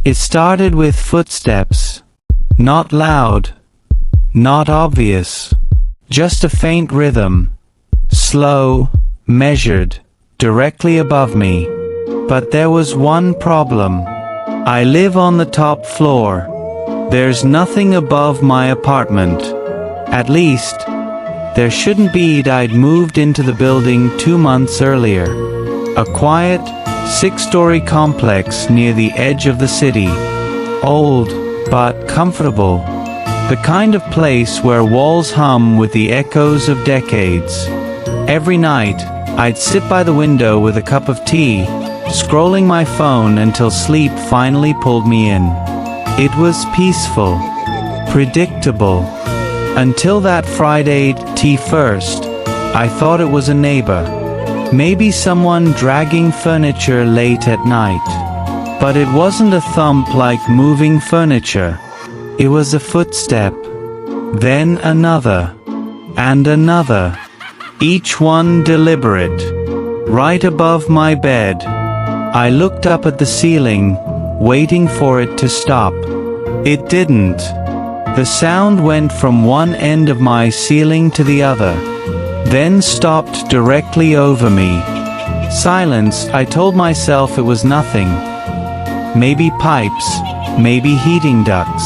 It started with footsteps. Not loud, not obvious, just a faint rhythm, slow, measured, directly above me. But there was one problem. I live on the top floor. There's nothing above my apartment. At least, there shouldn't be. I'd moved into the building 2 months earlier. A quiet, 6-story complex near the edge of the city. Old, but comfortable. The kind of place where walls hum with the echoes of decades. Every night, I'd sit by the window with a cup of tea, scrolling my phone until sleep finally pulled me in. It was peaceful, predictable. Until that Friday first, I thought it was a neighbor. Maybe someone dragging furniture late at night. But it wasn't a thump like moving furniture. It was a footstep. Then another. And another. Each one deliberate. Right above my bed. I looked up at the ceiling, waiting for it to stop. It didn't. The sound went from one end of my ceiling to the other, then stopped directly over me. Silence. I told myself it was nothing. Maybe pipes, maybe heating ducts.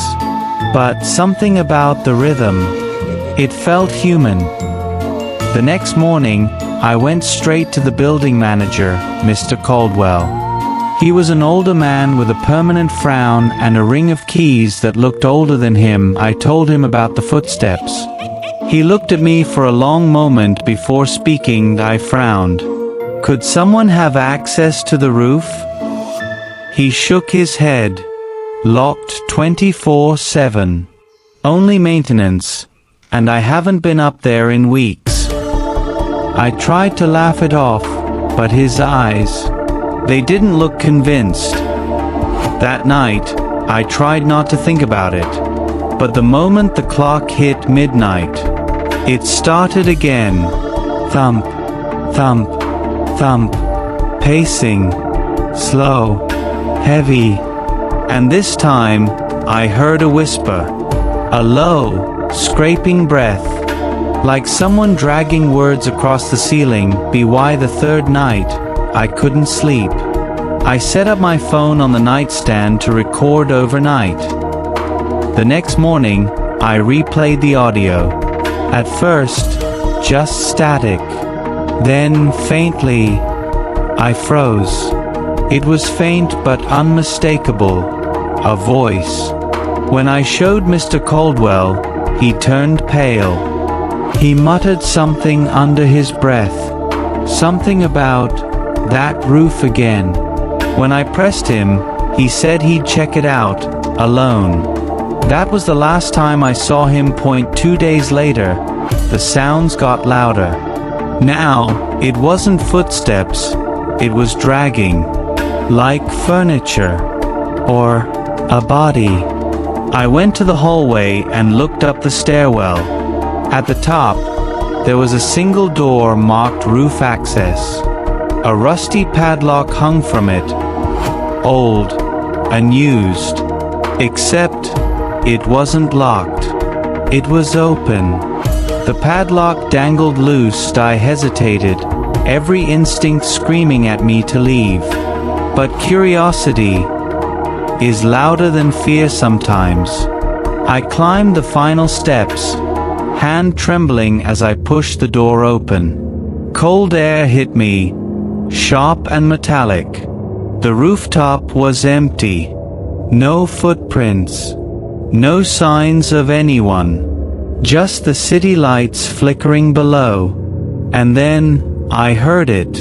But something about the rhythm. It felt human. The next morning, I went straight to the building manager, Mr. Caldwell. He was an older man with a permanent frown and a ring of keys that looked older than him. I told him about the footsteps. He looked at me for a long moment before speaking. I frowned. Could someone have access to the roof? He shook his head. Locked 24/7. Only maintenance. And I haven't been up there in weeks. I tried to laugh it off, but his eyes, they didn't look convinced. That night, I tried not to think about it. But the moment the clock hit midnight, it started again. Thump, thump, thump. Pacing. Slow. Heavy. And this time, I heard a whisper. A low, scraping breath. Like someone dragging words across the ceiling. By the third night, I couldn't sleep. I set up my phone on the nightstand to record overnight. The next morning, I replayed the audio. At first, just static. Then, faintly, I froze. It was faint but unmistakable. A voice. When I showed Mr. Caldwell, he turned pale. He muttered something under his breath. Something about that roof again. When I pressed him, he said he'd check it out, alone. That was the last time I saw him. 2 days later, the sounds got louder. Now, it wasn't footsteps, it was dragging. Like furniture. Or a body. I went to the hallway and looked up the stairwell. At the top, there was a single door marked roof access. A rusty padlock hung from it. Old. Unused. Except, it wasn't locked. It was open. The padlock dangled loose. I hesitated, every instinct screaming at me to leave. But curiosity is louder than fear sometimes. I climbed the final steps, hand trembling as I pushed the door open. Cold air hit me, sharp and metallic. The rooftop was empty. No footprints. No signs of anyone. Just the city lights flickering below. And then, I heard it.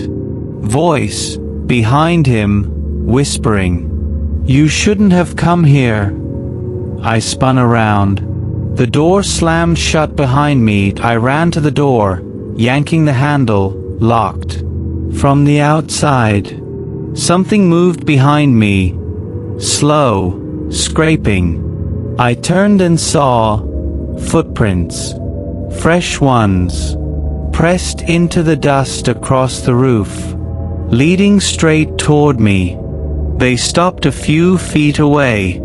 Voice, behind him, whispering. You shouldn't have come here. I spun around. The door slammed shut behind me. I ran to the door, yanking the handle, locked. From the outside, something moved behind me. Slow, scraping. I turned and saw footprints. Fresh ones. Pressed into the dust across the roof. Leading straight toward me. They stopped a few feet away,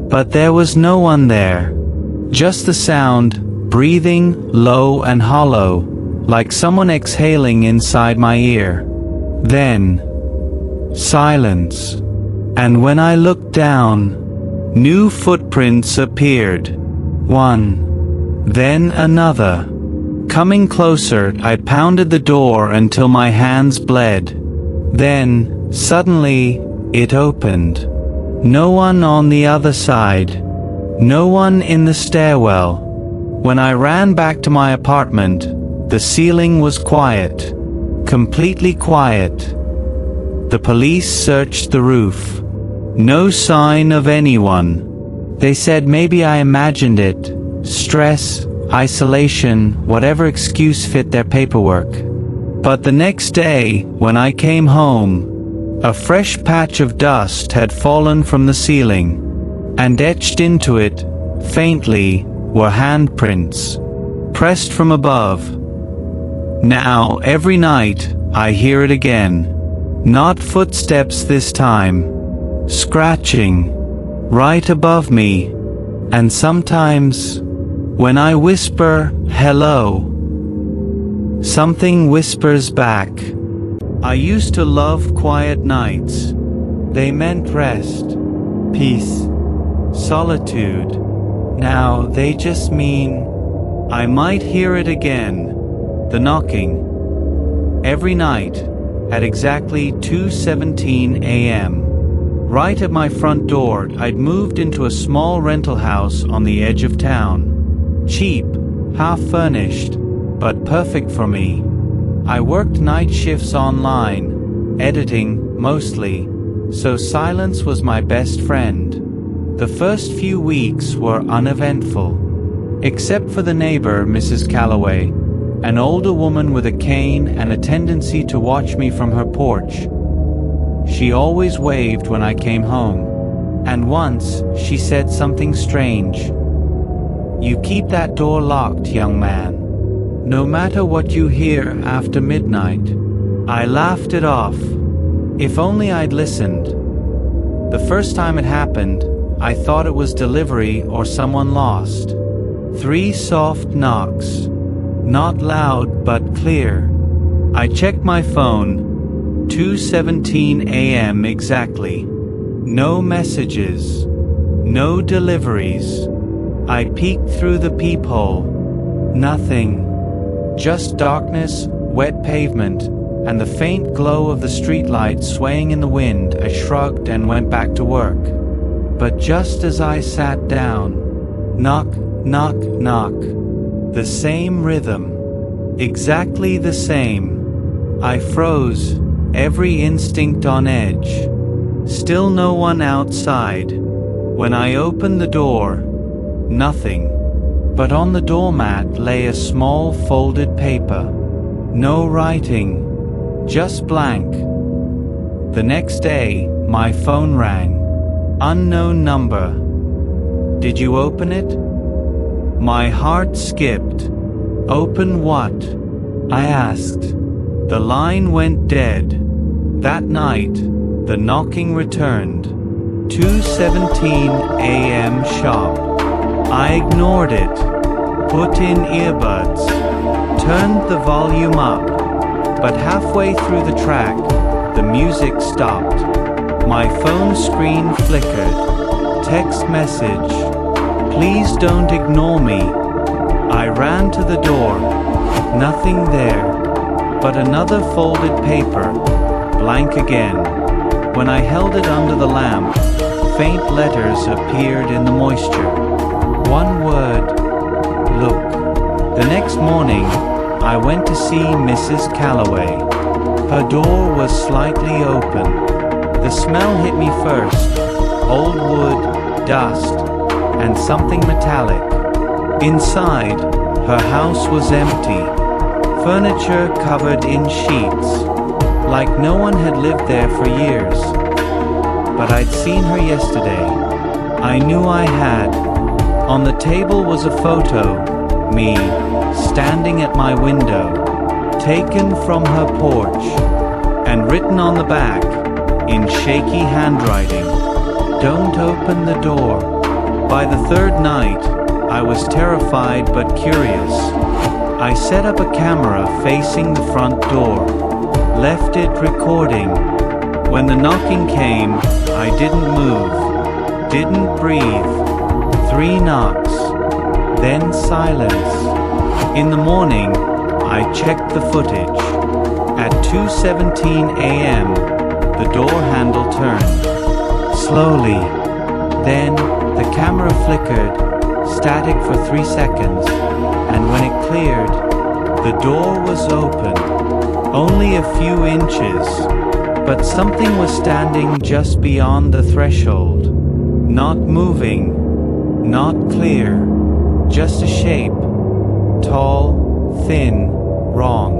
but there was no one there. Just the sound, breathing, low and hollow, like someone exhaling inside my ear. Then, silence. And when I looked down, new footprints appeared. One, then another. Coming closer, I pounded the door until my hands bled. Then, suddenly, it opened. No one on the other side. No one in the stairwell. When I ran back to my apartment, the ceiling was quiet. Completely quiet. The police searched the roof. No sign of anyone. They said maybe I imagined it. Stress, isolation, whatever excuse fit their paperwork. But the next day, when I came home, a fresh patch of dust had fallen from the ceiling, and etched into it, faintly, were handprints, pressed from above. Now, every night, I hear it again. Not footsteps this time. Scratching, right above me, and sometimes, when I whisper, hello, something whispers back. I used to love quiet nights. They meant rest, peace, solitude. Now they just mean, I might hear it again, the knocking, every night, at exactly 2:17 a.m. Right at my front door. I'd moved into a small rental house on the edge of town. Cheap, half-furnished, but perfect for me. I worked night shifts online, editing, mostly, so silence was my best friend. The first few weeks were uneventful, except for the neighbor, Mrs. Calloway, an older woman with a cane and a tendency to watch me from her porch. She always waved when I came home, and once she said something strange. "You keep that door locked, young man, no matter what you hear after midnight." I laughed it off. If only I'd listened. The first time it happened, I thought it was delivery or someone lost. 3 soft knocks. Not loud but clear. I checked my phone. 2:17 a.m. exactly. No messages. No deliveries. I peeked through the peephole. Nothing. Just darkness, wet pavement, and the faint glow of the streetlight swaying in the wind. I shrugged and went back to work. But just as I sat down, knock, knock, knock. The same rhythm. Exactly the same. I froze, every instinct on edge. Still no one outside. When I opened the door, nothing. But on the doormat lay a small folded paper. No writing. Just blank. The next day, my phone rang. Unknown number. "Did you open it?" My heart skipped. "Open what?" I asked. The line went dead. That night, the knocking returned. 2:17 a.m. sharp. I ignored it, put in earbuds, turned the volume up, but halfway through the track, the music stopped. My phone screen flickered. Text message. "Please don't ignore me." I ran to the door. Nothing there. But another folded paper. Blank again. When I held it under the lamp, faint letters appeared in the moisture. One word. Look. The next morning, I went to see Mrs. Calloway. Her door was slightly open. The smell hit me first. Old wood, dust, and something metallic. Inside, her house was empty. Furniture covered in sheets, like no one had lived there for years. But I'd seen her yesterday. I knew I had. On the table was a photo, me, standing at my window, taken from her porch, and written on the back, in shaky handwriting, "Don't open the door." By the third night, I was terrified but curious. I set up a camera facing the front door, left it recording. When the knocking came, I didn't move, didn't breathe. 3 knocks, then silence. In the morning, I checked the footage. At 2:17 a.m., the door handle turned. Slowly. Then, the camera flickered, static for 3 seconds, and when it cleared, the door was open. Only a few inches, but something was standing just beyond the threshold. Not moving, not clear, just a shape. Tall, thin, wrong.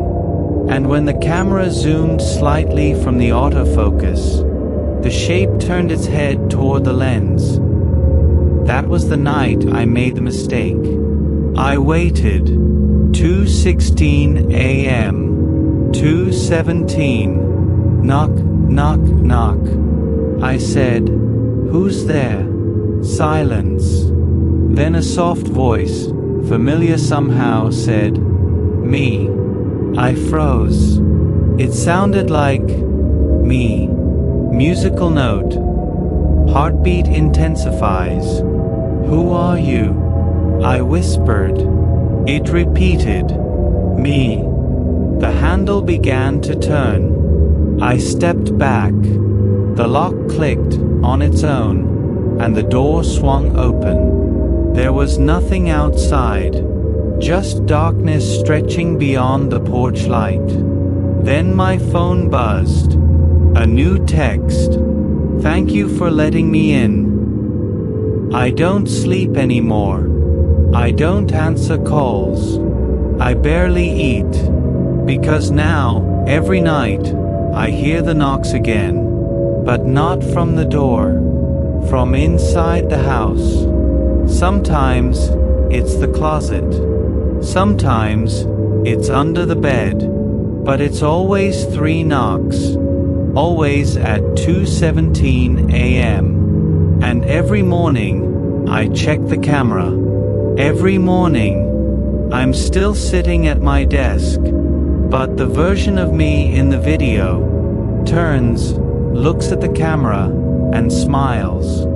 And when the camera zoomed slightly from the autofocus, the shape turned its head toward the lens. That was the night I made the mistake. I waited. 2:16 a.m. 2:17. Knock, knock, knock. I said, "Who's there?" Silence. Then a soft voice, familiar somehow, said, "Me." I froze. It sounded like me. Musical note. Heartbeat intensifies. "Who are you?" I whispered. It repeated, "Me." The handle began to turn. I stepped back. The lock clicked on its own, and the door swung open. There was nothing outside, just darkness stretching beyond the porch light. Then my phone buzzed. A new text. "Thank you for letting me in. I don't sleep anymore. I don't answer calls. I barely eat. Because now, every night, I hear the knocks again. But not from the door. From inside the house. Sometimes it's the closet. Sometimes it's under the bed. But it's always 3 knocks. Always at 2:17 a.m. And every morning, I check the camera. Every morning, I'm still sitting at my desk, but the version of me in the video turns, looks at the camera, and smiles.